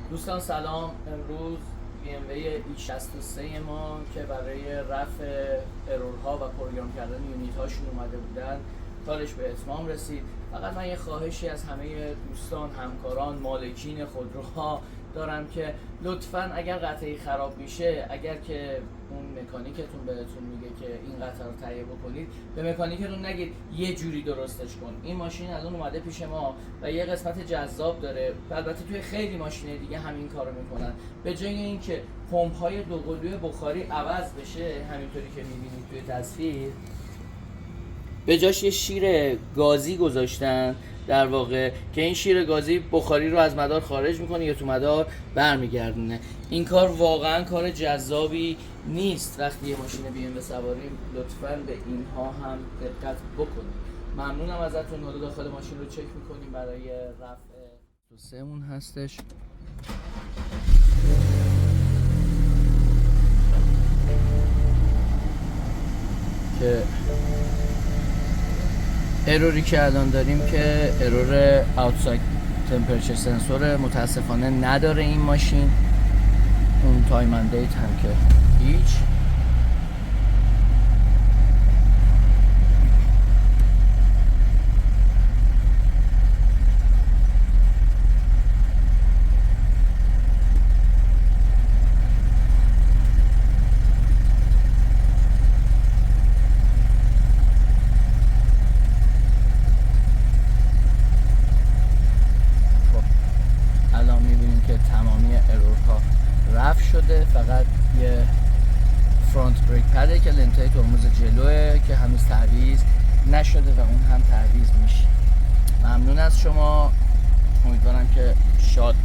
دوستان سلام. امروز BMW E63 ما که برای رفع ارورها و پروگرام کردن یونیت هاشون اومده بودن کارش به اتمام رسید. فقط من یه خواهشی از همه دوستان، همکاران، مالکین خودروها دارم که لطفاً اگر قطعی خراب میشه، اگر که اون مکانیکتون بهتون میگه که این قطعه رو تهیه بکنید، به مکانیکتون نگید یه جوری درستش کن. این ماشین الان اومده پیش ما و یه قسمت جذاب داره. البته توی خیلی ماشین دیگه همین کارو میکنن. به جای اینکه پمپ های دوقلوی بخاری عوض بشه همینطوری که میبینید توی تصویر، به جاش یه شیر گازی گذاشتن در واقع که این شیر گازی بخاری رو از مدار خارج میکنه یا تو مدار برمیگردونه. این کار واقعا کار جذابی نیست. وقتی یه ماشین BMW سواریم لطفاً به اینها هم دقت بکنید. ممنونم ازتون. حالا داخل ماشین رو چک میکنیم برای رفع توسعه‌مون هستش که اروری که الان داریم که ارور اوتساید تمپرچر سنسور متاسفانه نداره این ماشین. اون تایم اند دیت هم که هیچ. الان میبینیم که تمامی ارورها رفع شده. فقط یه فرانت بریک پده که لنتای ترمز جلوه که هنوز تعویض نشده و اون هم تعویض میشه. ممنون از شما. امیدوارم که شاد